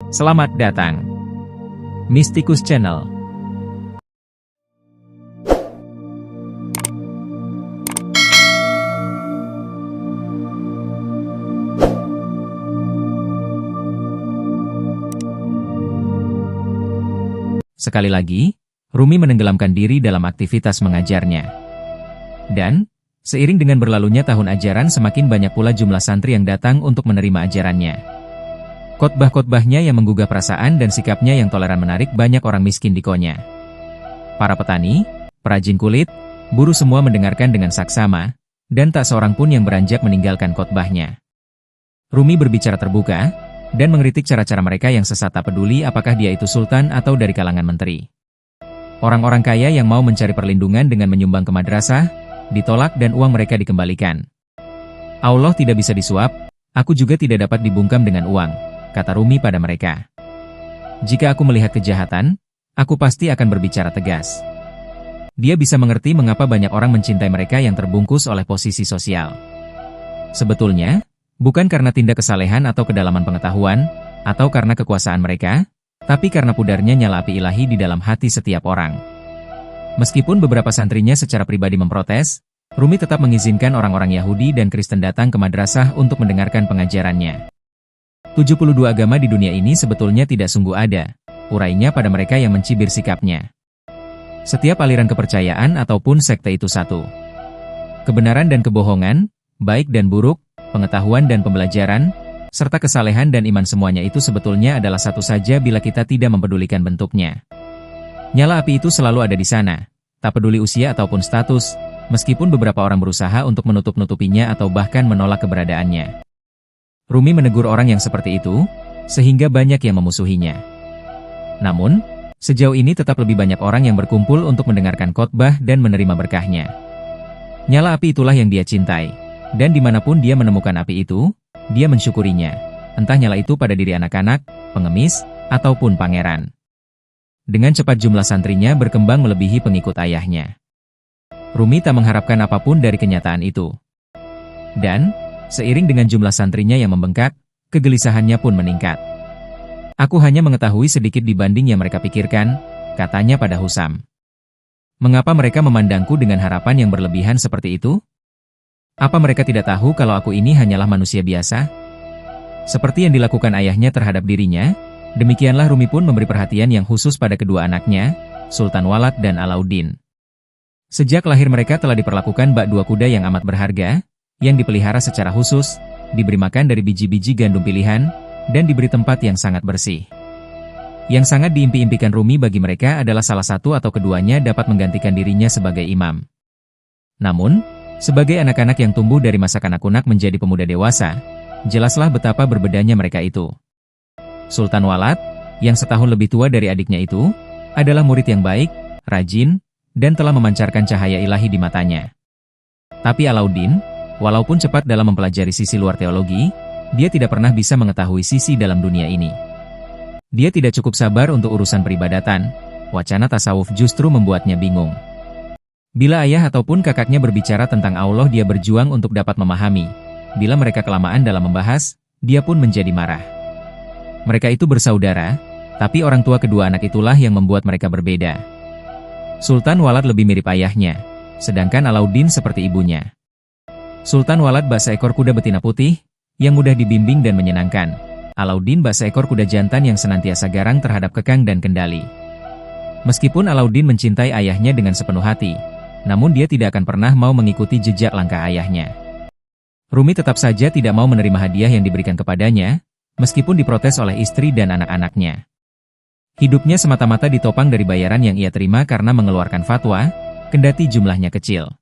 Selamat datang, Mystikus Channel. Sekali lagi, Rumi menenggelamkan diri dalam aktivitas mengajarnya. Dan, seiring dengan berlalunya tahun ajaran semakin banyak pula jumlah santri yang datang untuk menerima ajarannya. Khotbah-khotbahnya yang menggugah perasaan dan sikapnya yang toleran menarik banyak orang miskin di Konya. Para petani, perajin kulit, buruh semua mendengarkan dengan saksama, dan tak seorang pun yang beranjak meninggalkan khotbahnya. Rumi berbicara terbuka, dan mengkritik cara-cara mereka yang sesat tak peduli apakah dia itu sultan atau dari kalangan menteri. Orang-orang kaya yang mau mencari perlindungan dengan menyumbang ke madrasah, ditolak dan uang mereka dikembalikan. Allah tidak bisa disuap, aku juga tidak dapat dibungkam dengan uang, kata Rumi pada mereka. Jika aku melihat kejahatan, aku pasti akan berbicara tegas. Dia bisa mengerti mengapa banyak orang mencintai mereka yang terbungkus oleh posisi sosial. Sebetulnya, bukan karena tindak kesalehan atau kedalaman pengetahuan, atau karena kekuasaan mereka, tapi karena pudarnya nyala api ilahi di dalam hati setiap orang. Meskipun beberapa santrinya secara pribadi memprotes, Rumi tetap mengizinkan orang-orang Yahudi dan Kristen datang ke madrasah untuk mendengarkan pengajarannya. 72 agama di dunia ini sebetulnya tidak sungguh ada, urainya pada mereka yang mencibir sikapnya. Setiap aliran kepercayaan ataupun sekte itu satu. Kebenaran dan kebohongan, baik dan buruk, pengetahuan dan pembelajaran, serta kesalehan dan iman semuanya itu sebetulnya adalah satu saja bila kita tidak mempedulikan bentuknya. Nyala api itu selalu ada di sana, tak peduli usia ataupun status, meskipun beberapa orang berusaha untuk menutup-nutupinya atau bahkan menolak keberadaannya. Rumi menegur orang yang seperti itu, sehingga banyak yang memusuhinya. Namun, sejauh ini tetap lebih banyak orang yang berkumpul untuk mendengarkan khotbah dan menerima berkahnya. Nyala api itulah yang dia cintai, dan dimanapun dia menemukan api itu, dia mensyukurinya, entah nyala itu pada diri anak-anak, pengemis, ataupun pangeran. Dengan cepat jumlah santrinya berkembang melebihi pengikut ayahnya. Rumi tak mengharapkan apapun dari kenyataan itu. Dan, seiring dengan jumlah santrinya yang membengkak, kegelisahannya pun meningkat. Aku hanya mengetahui sedikit dibanding yang mereka pikirkan, katanya pada Husam. Mengapa mereka memandangku dengan harapan yang berlebihan seperti itu? Apa mereka tidak tahu kalau aku ini hanyalah manusia biasa? Seperti yang dilakukan ayahnya terhadap dirinya, demikianlah Rumi pun memberi perhatian yang khusus pada kedua anaknya, Sultan Walad dan Alauddin. Sejak lahir mereka telah diperlakukan bak dua kuda yang amat berharga, yang dipelihara secara khusus, diberi makan dari biji-biji gandum pilihan, dan diberi tempat yang sangat bersih. Yang sangat diimpi-impikan Rumi bagi mereka adalah salah satu atau keduanya dapat menggantikan dirinya sebagai imam. Namun, sebagai anak-anak yang tumbuh dari masa kanak-kunak menjadi pemuda dewasa, jelaslah betapa berbedanya mereka itu. Sultan Walad, yang setahun lebih tua dari adiknya itu, adalah murid yang baik, rajin, dan telah memancarkan cahaya ilahi di matanya. Tapi Alauddin, walaupun cepat dalam mempelajari sisi luar teologi, dia tidak pernah bisa mengetahui sisi dalam dunia ini. Dia tidak cukup sabar untuk urusan peribadatan, wacana tasawuf justru membuatnya bingung. Bila ayah ataupun kakaknya berbicara tentang Allah dia berjuang untuk dapat memahami, bila mereka kelamaan dalam membahas, dia pun menjadi marah. Mereka itu bersaudara, tapi orang tua kedua anak itulah yang membuat mereka berbeda. Sultan Walad lebih mirip ayahnya, sedangkan Alauddin seperti ibunya. Sultan Walad bak seekor kuda betina putih, yang mudah dibimbing dan menyenangkan. Alauddin bak seekor kuda jantan yang senantiasa garang terhadap kekang dan kendali. Meskipun Alauddin mencintai ayahnya dengan sepenuh hati, namun dia tidak akan pernah mau mengikuti jejak langkah ayahnya. Rumi tetap saja tidak mau menerima hadiah yang diberikan kepadanya, meskipun diprotes oleh istri dan anak-anaknya. Hidupnya semata-mata ditopang dari bayaran yang ia terima karena mengeluarkan fatwa, kendati jumlahnya kecil.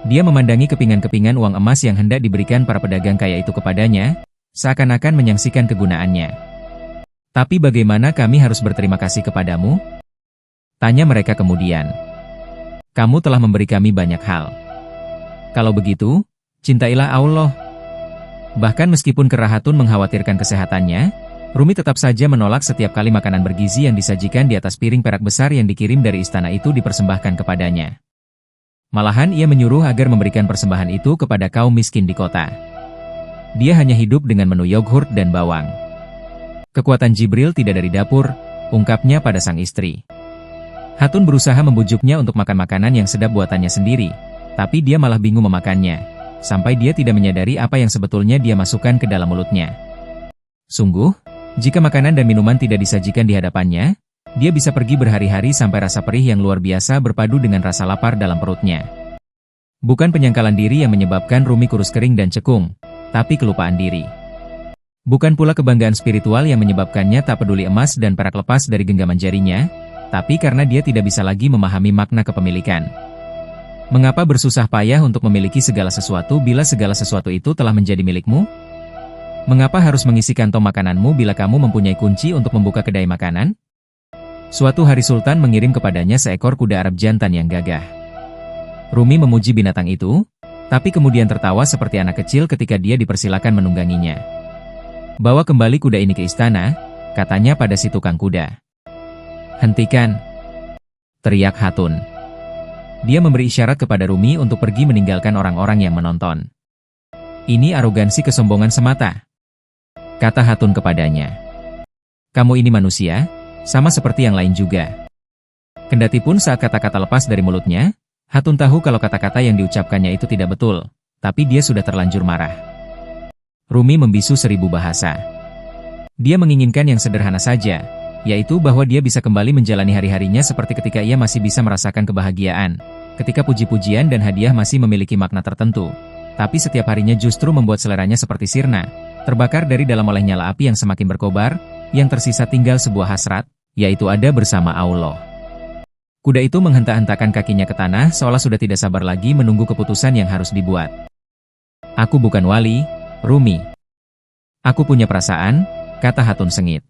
Dia memandangi kepingan-kepingan uang emas yang hendak diberikan para pedagang kaya itu kepadanya, seakan-akan menyaksikan kegunaannya. Tapi bagaimana kami harus berterima kasih kepadamu? Tanya mereka kemudian. Kamu telah memberi kami banyak hal. Kalau begitu, cintailah Allah. Bahkan meskipun Kerahatun mengkhawatirkan kesehatannya, Rumi tetap saja menolak setiap kali makanan bergizi yang disajikan di atas piring perak besar yang dikirim dari istana itu dipersembahkan kepadanya. Malahan ia menyuruh agar memberikan persembahan itu kepada kaum miskin di kota. Dia hanya hidup dengan menu yogurt dan bawang. Kekuatan Jibril tidak dari dapur, ungkapnya pada sang istri. Hatun berusaha membujuknya untuk makan makanan yang sedap buatannya sendiri, tapi dia malah bingung memakannya, sampai dia tidak menyadari apa yang sebetulnya dia masukkan ke dalam mulutnya. Sungguh, jika makanan dan minuman tidak disajikan di hadapannya, dia bisa pergi berhari-hari sampai rasa perih yang luar biasa berpadu dengan rasa lapar dalam perutnya. Bukan penyangkalan diri yang menyebabkan Rumi kurus kering dan cekung, tapi kelupaan diri. Bukan pula kebanggaan spiritual yang menyebabkannya tak peduli emas dan perak lepas dari genggaman jarinya, tapi karena dia tidak bisa lagi memahami makna kepemilikan. Mengapa bersusah payah untuk memiliki segala sesuatu bila segala sesuatu itu telah menjadi milikmu? Mengapa harus mengisi kantong makananmu bila kamu mempunyai kunci untuk membuka kedai makanan? Suatu hari Sultan mengirim kepadanya seekor kuda Arab jantan yang gagah. Rumi memuji binatang itu, tapi kemudian tertawa seperti anak kecil ketika dia dipersilakan menungganginya. Bawa kembali kuda ini ke istana, katanya pada si tukang kuda. Hentikan! Teriak Hatun. Dia memberi isyarat kepada Rumi untuk pergi meninggalkan orang-orang yang menonton. Ini arogansi kesombongan semata, kata Hatun kepadanya. Kamu ini manusia, sama seperti yang lain juga. Kendatipun saat kata-kata lepas dari mulutnya, Hatun tahu kalau kata-kata yang diucapkannya itu tidak betul, tapi dia sudah terlanjur marah. Rumi membisu 1000 bahasa. Dia menginginkan yang sederhana saja, yaitu bahwa dia bisa kembali menjalani hari-harinya seperti ketika ia masih bisa merasakan kebahagiaan, ketika puji-pujian dan hadiah masih memiliki makna tertentu. Tapi setiap harinya justru membuat seleranya seperti sirna, terbakar dari dalam oleh nyala api yang semakin berkobar, yang tersisa tinggal sebuah hasrat, yaitu ada bersama Allah. Kuda itu menghentak-hentakan kakinya ke tanah seolah sudah tidak sabar lagi menunggu keputusan yang harus dibuat. Aku bukan wali, Rumi. Aku punya perasaan, kata Hatun sengit.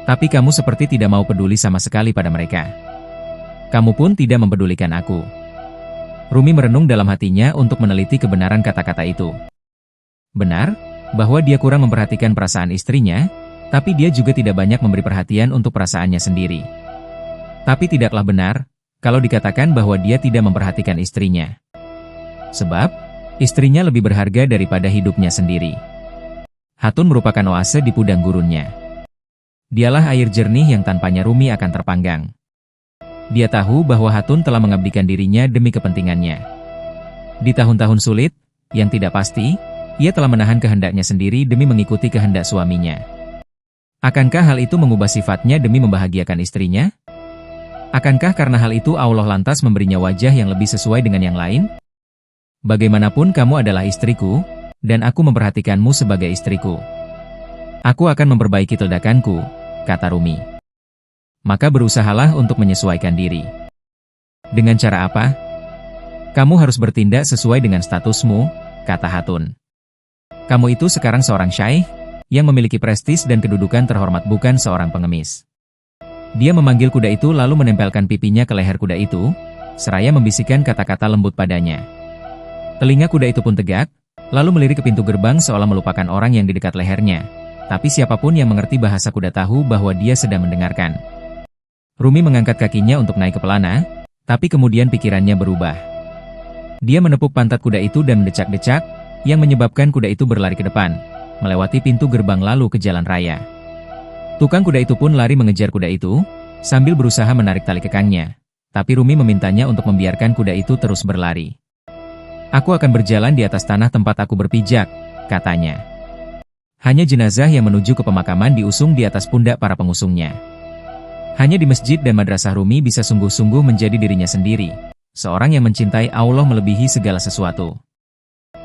Tapi kamu seperti tidak mau peduli sama sekali pada mereka. Kamu pun tidak mempedulikan aku. Rumi merenung dalam hatinya untuk meneliti kebenaran kata-kata itu. Benar, bahwa dia kurang memperhatikan perasaan istrinya, tapi dia juga tidak banyak memberi perhatian untuk perasaannya sendiri. Tapi tidaklah benar, kalau dikatakan bahwa dia tidak memperhatikan istrinya. Sebab, istrinya lebih berharga daripada hidupnya sendiri. Hatun merupakan oase di pudang gurunnya. Dialah air jernih yang tanpanya Rumi akan terpanggang. Dia tahu bahwa Hatun telah mengabdikan dirinya demi kepentingannya. Di tahun-tahun sulit, yang tidak pasti, ia telah menahan kehendaknya sendiri demi mengikuti kehendak suaminya. Akankah hal itu mengubah sifatnya demi membahagiakan istrinya? Akankah karena hal itu Allah lantas memberinya wajah yang lebih sesuai dengan yang lain? Bagaimanapun kamu adalah istriku, dan aku memperhatikanmu sebagai istriku. Aku akan memperbaiki ledakanku, kata Rumi. Maka berusahalah untuk menyesuaikan diri. Dengan cara apa? Kamu harus bertindak sesuai dengan statusmu, kata Hatun. Kamu itu sekarang seorang syaikh, yang memiliki prestis dan kedudukan terhormat bukan seorang pengemis. Dia memanggil kuda itu lalu menempelkan pipinya ke leher kuda itu, seraya membisikkan kata-kata lembut padanya. Telinga kuda itu pun tegak, lalu melirik ke pintu gerbang seolah melupakan orang yang di dekat lehernya. Tapi siapapun yang mengerti bahasa kuda tahu bahwa dia sedang mendengarkan. Rumi mengangkat kakinya untuk naik ke pelana, tapi kemudian pikirannya berubah. Dia menepuk pantat kuda itu dan mendecak-decak, yang menyebabkan kuda itu berlari ke depan, melewati pintu gerbang lalu ke jalan raya. Tukang kuda itu pun lari mengejar kuda itu, sambil berusaha menarik tali kekangnya. Tapi Rumi memintanya untuk membiarkan kuda itu terus berlari. Aku akan berjalan di atas tanah tempat aku berpijak, katanya. Hanya jenazah yang menuju ke pemakaman diusung di atas pundak para pengusungnya. Hanya di masjid dan madrasah Rumi bisa sungguh-sungguh menjadi dirinya sendiri, seorang yang mencintai Allah melebihi segala sesuatu.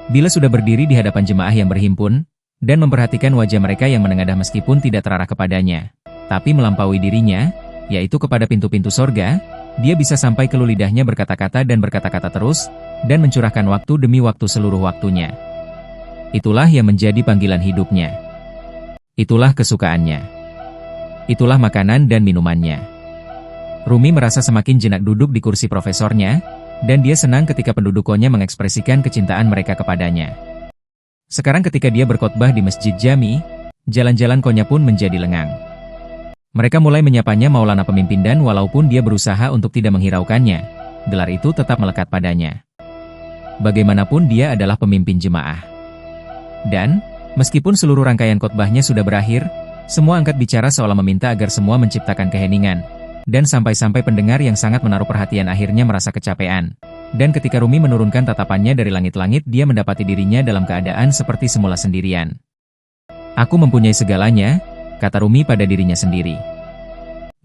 Bila sudah berdiri di hadapan jemaah yang berhimpun, dan memperhatikan wajah mereka yang menengadah meskipun tidak terarah kepadanya, tapi melampaui dirinya, yaitu kepada pintu-pintu sorga, dia bisa sampai ke lidahnya berkata-kata dan berkata-kata terus, dan mencurahkan waktu demi waktu seluruh waktunya. Itulah yang menjadi panggilan hidupnya. Itulah kesukaannya. Itulah makanan dan minumannya. Rumi merasa semakin jenak duduk di kursi profesornya, dan dia senang ketika penduduknya mengekspresikan kecintaan mereka kepadanya. Sekarang ketika dia berkhotbah di Masjid Jami, jalan-jalan konya pun menjadi lengang. Mereka mulai menyapanya Maulana pemimpin dan walaupun dia berusaha untuk tidak menghiraukannya, gelar itu tetap melekat padanya. Bagaimanapun dia adalah pemimpin jemaah. Dan, meskipun seluruh rangkaian khotbahnya sudah berakhir, Semua angkat bicara seolah meminta agar semua menciptakan keheningan. Dan sampai-sampai pendengar yang sangat menaruh perhatian akhirnya merasa kecapean. Dan ketika Rumi menurunkan tatapannya dari langit-langit, dia mendapati dirinya dalam keadaan seperti semula sendirian. Aku mempunyai segalanya, kata Rumi pada dirinya sendiri.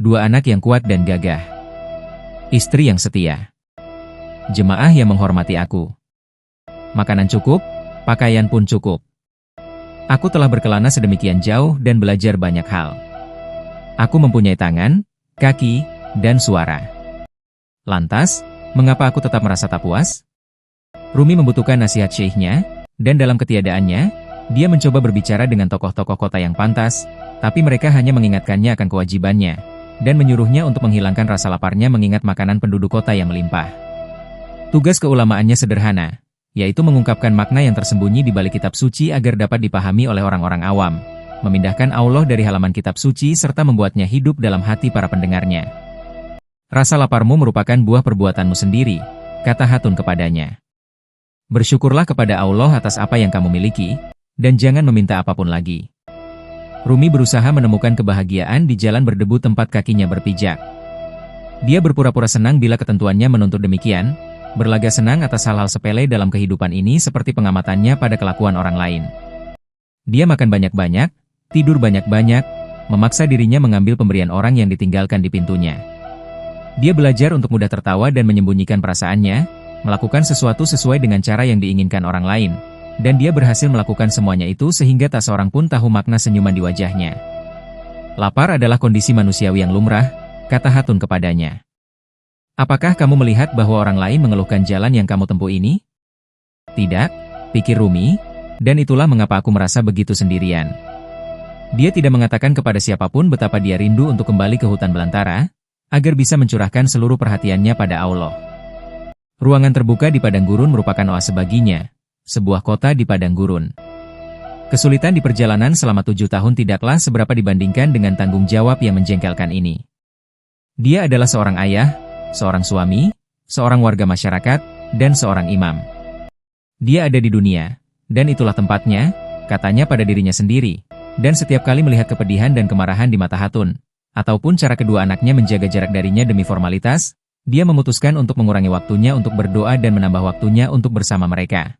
2 anak yang kuat dan gagah. Istri yang setia. Jemaah yang menghormati aku. Makanan cukup, pakaian pun cukup. Aku telah berkelana sedemikian jauh dan belajar banyak hal. Aku mempunyai tangan, kaki, dan suara. Lantas, mengapa aku tetap merasa tak puas? Rumi membutuhkan nasihat syekhnya, dan dalam ketiadaannya, dia mencoba berbicara dengan tokoh-tokoh kota yang pantas, tapi mereka hanya mengingatkannya akan kewajibannya, dan menyuruhnya untuk menghilangkan rasa laparnya mengingat makanan penduduk kota yang melimpah. Tugas keulamaannya sederhana, yaitu mengungkapkan makna yang tersembunyi di balik kitab suci agar dapat dipahami oleh orang-orang awam, memindahkan Allah dari halaman kitab suci serta membuatnya hidup dalam hati para pendengarnya. Rasa laparmu merupakan buah perbuatanmu sendiri, kata Hatun kepadanya. Bersyukurlah kepada Allah atas apa yang kamu miliki, dan jangan meminta apapun lagi. Rumi berusaha menemukan kebahagiaan di jalan berdebu tempat kakinya berpijak. Dia berpura-pura senang bila ketentuannya menuntut demikian, berlaga senang atas hal-hal sepele dalam kehidupan ini seperti pengamatannya pada kelakuan orang lain. Dia makan banyak-banyak, tidur banyak-banyak, memaksa dirinya mengambil pemberian orang yang ditinggalkan di pintunya. Dia belajar untuk mudah tertawa dan menyembunyikan perasaannya, melakukan sesuatu sesuai dengan cara yang diinginkan orang lain, dan dia berhasil melakukan semuanya itu sehingga tak seorang pun tahu makna senyuman di wajahnya. Lapar adalah kondisi manusiawi yang lumrah, kata Hatun kepadanya. Apakah kamu melihat bahwa orang lain mengeluhkan jalan yang kamu tempuh ini? Tidak, pikir Rumi, dan itulah mengapa aku merasa begitu sendirian. Dia tidak mengatakan kepada siapapun betapa dia rindu untuk kembali ke hutan belantara, agar bisa mencurahkan seluruh perhatiannya pada Allah. Ruangan terbuka di padang gurun merupakan oase baginya, sebuah kota di padang gurun. Kesulitan di perjalanan selama 7 tahun tidaklah seberapa dibandingkan dengan tanggung jawab yang menjengkelkan ini. Dia adalah seorang ayah, seorang suami, seorang warga masyarakat, dan seorang imam. Dia ada di dunia, dan itulah tempatnya, katanya pada dirinya sendiri, dan setiap kali melihat kepedihan dan kemarahan di mata Hatun, ataupun cara kedua anaknya menjaga jarak darinya demi formalitas, dia memutuskan untuk mengurangi waktunya untuk berdoa dan menambah waktunya untuk bersama mereka.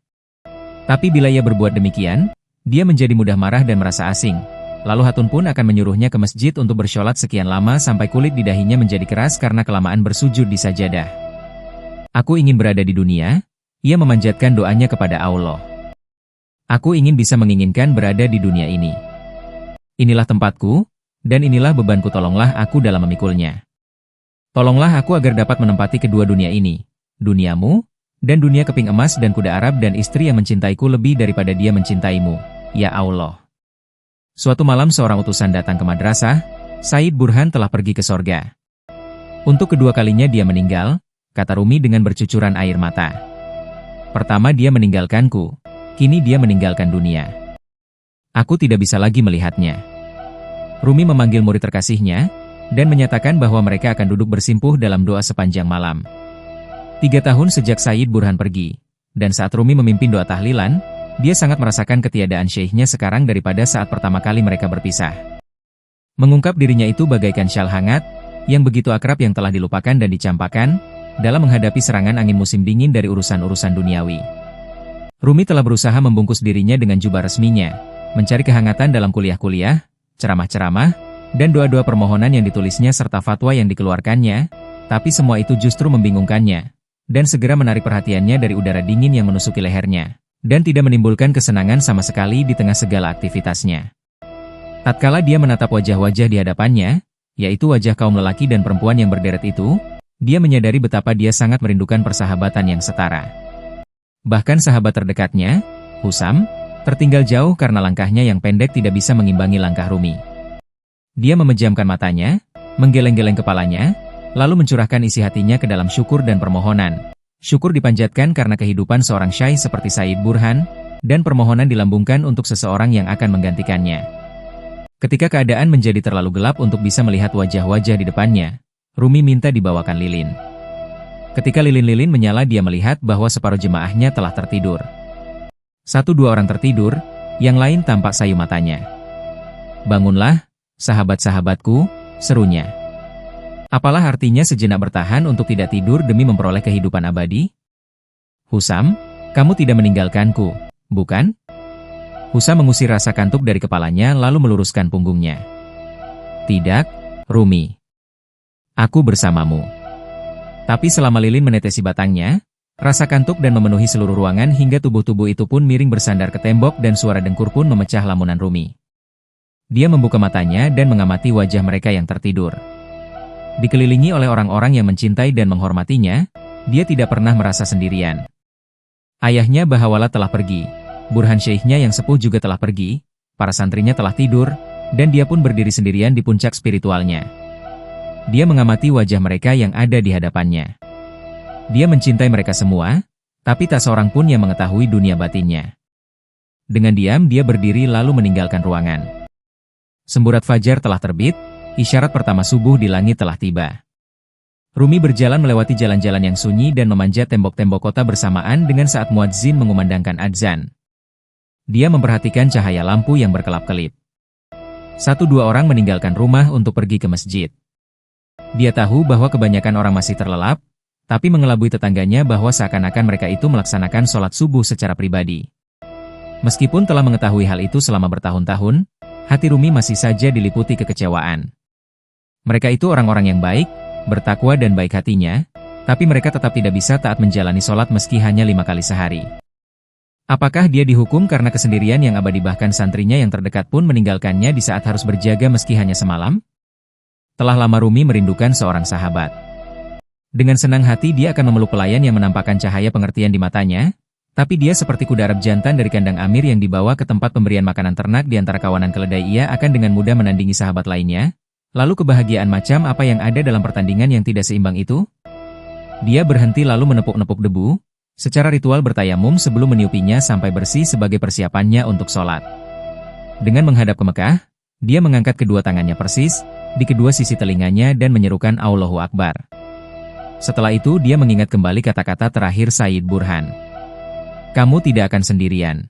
Tapi bila ia berbuat demikian, dia menjadi mudah marah dan merasa asing. Lalu Hatun pun akan menyuruhnya ke masjid untuk bersholat sekian lama sampai kulit di dahinya menjadi keras karena kelamaan bersujud di sajadah. Aku ingin berada di dunia, ia memanjatkan doanya kepada Allah. Aku ingin bisa menginginkan berada di dunia ini. Inilah tempatku, dan inilah bebanku, tolonglah aku dalam memikulnya. Tolonglah aku agar dapat menempati kedua dunia ini, duniamu, dan dunia keping emas dan kuda Arab dan istri yang mencintaiku lebih daripada dia mencintaimu, ya Allah. Suatu malam seorang utusan datang ke madrasah, Said Burhan telah pergi ke sorga. Untuk kedua kalinya dia meninggal, kata Rumi dengan bercucuran air mata. Pertama dia meninggalkanku, kini dia meninggalkan dunia. Aku tidak bisa lagi melihatnya. Rumi memanggil murid terkasihnya, dan menyatakan bahwa mereka akan duduk bersimpuh dalam doa sepanjang malam. 3 tahun sejak Said Burhan pergi, dan saat Rumi memimpin doa tahlilan, dia sangat merasakan ketiadaan syekhnya sekarang daripada saat pertama kali mereka berpisah. Mengungkap dirinya itu bagaikan syal hangat, yang begitu akrab yang telah dilupakan dan dicampakkan, dalam menghadapi serangan angin musim dingin dari urusan-urusan duniawi. Rumi telah berusaha membungkus dirinya dengan jubah resminya, mencari kehangatan dalam kuliah-kuliah, ceramah-ceramah, dan doa-doa permohonan yang ditulisnya serta fatwa yang dikeluarkannya, tapi semua itu justru membingungkannya, dan segera menarik perhatiannya dari udara dingin yang menusuki lehernya, dan tidak menimbulkan kesenangan sama sekali di tengah segala aktivitasnya. Tatkala dia menatap wajah-wajah di hadapannya, yaitu wajah kaum lelaki dan perempuan yang berderet itu, dia menyadari betapa dia sangat merindukan persahabatan yang setara. Bahkan sahabat terdekatnya, Husam, tertinggal jauh karena langkahnya yang pendek tidak bisa mengimbangi langkah Rumi. Dia memejamkan matanya, menggeleng-geleng kepalanya, lalu mencurahkan isi hatinya ke dalam syukur dan permohonan. Syukur dipanjatkan karena kehidupan seorang syekh seperti Said Burhan, dan permohonan dilambungkan untuk seseorang yang akan menggantikannya. Ketika keadaan menjadi terlalu gelap untuk bisa melihat wajah-wajah di depannya, Rumi minta dibawakan lilin. Ketika lilin-lilin menyala, dia melihat bahwa separuh jemaahnya telah tertidur. 1-2 orang tertidur, yang lain tampak sayu matanya. Bangunlah, sahabat-sahabatku, serunya. Apalah artinya sejenak bertahan untuk tidak tidur demi memperoleh kehidupan abadi? Husam, kamu tidak meninggalkanku, bukan? Husam mengusir rasa kantuk dari kepalanya lalu meluruskan punggungnya. Tidak, Rumi. Aku bersamamu. Tapi selama lilin menetesi batangnya, rasa kantuk dan memenuhi seluruh ruangan hingga tubuh-tubuh itu pun miring bersandar ke tembok dan suara dengkur pun memecah lamunan Rumi. Dia membuka matanya dan mengamati wajah mereka yang tertidur. Dikelilingi oleh orang-orang yang mencintai dan menghormatinya, dia tidak pernah merasa sendirian. Ayahnya Bahawala telah pergi, Burhan Syekhnya yang sepuh juga telah pergi, para santrinya telah tidur, dan dia pun berdiri sendirian di puncak spiritualnya. Dia mengamati wajah mereka yang ada di hadapannya. Dia mencintai mereka semua, tapi tak seorang pun yang mengetahui dunia batinnya. Dengan diam dia berdiri lalu meninggalkan ruangan. Semburat fajar telah terbit, isyarat pertama subuh di langit telah tiba. Rumi berjalan melewati jalan-jalan yang sunyi dan memanjat tembok-tembok kota bersamaan dengan saat muadzin mengumandangkan adzan. Dia memperhatikan cahaya lampu yang berkelap-kelip. 1-2 orang meninggalkan rumah untuk pergi ke masjid. Dia tahu bahwa kebanyakan orang masih terlelap, tapi mengelabui tetangganya bahwa seakan-akan mereka itu melaksanakan sholat subuh secara pribadi. Meskipun telah mengetahui hal itu selama bertahun-tahun, hati Rumi masih saja diliputi kekecewaan. Mereka itu orang-orang yang baik, bertakwa dan baik hatinya, tapi mereka tetap tidak bisa taat menjalani sholat meski hanya 5 kali sehari. Apakah dia dihukum karena kesendirian yang abadi bahkan santrinya yang terdekat pun meninggalkannya di saat harus berjaga meski hanya semalam? Telah lama Rumi merindukan seorang sahabat. Dengan senang hati dia akan memeluk pelayan yang menampakkan cahaya pengertian di matanya, tapi dia seperti kuda Arab jantan dari kandang Amir yang dibawa ke tempat pemberian makanan ternak di antara kawanan keledai. Ia akan dengan mudah menandingi sahabat lainnya. Lalu kebahagiaan macam apa yang ada dalam pertandingan yang tidak seimbang itu? Dia berhenti lalu menepuk-nepuk debu, secara ritual bertayamum sebelum meniupinya sampai bersih sebagai persiapannya untuk sholat. Dengan menghadap ke Mekah, dia mengangkat kedua tangannya persis, di kedua sisi telinganya dan menyerukan Allahu Akbar. Setelah itu dia mengingat kembali kata-kata terakhir Sayyid Burhan. Kamu tidak akan sendirian.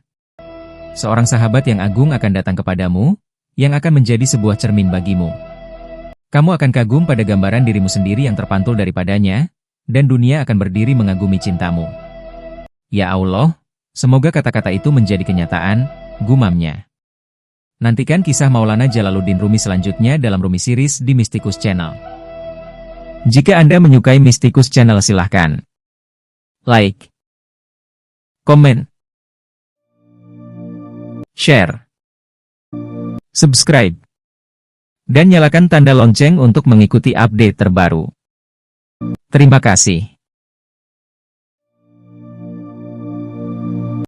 Seorang sahabat yang agung akan datang kepadamu, yang akan menjadi sebuah cermin bagimu. Kamu akan kagum pada gambaran dirimu sendiri yang terpantul daripadanya, dan dunia akan berdiri mengagumi cintamu. Ya Allah, semoga kata-kata itu menjadi kenyataan, gumamnya. Nantikan kisah Maulana Jalaluddin Rumi selanjutnya dalam Rumi Series di Mystikus Channel. Jika Anda menyukai Mystikus Channel silahkan like, komen, share, subscribe, dan nyalakan tanda lonceng untuk mengikuti update terbaru. Terima kasih.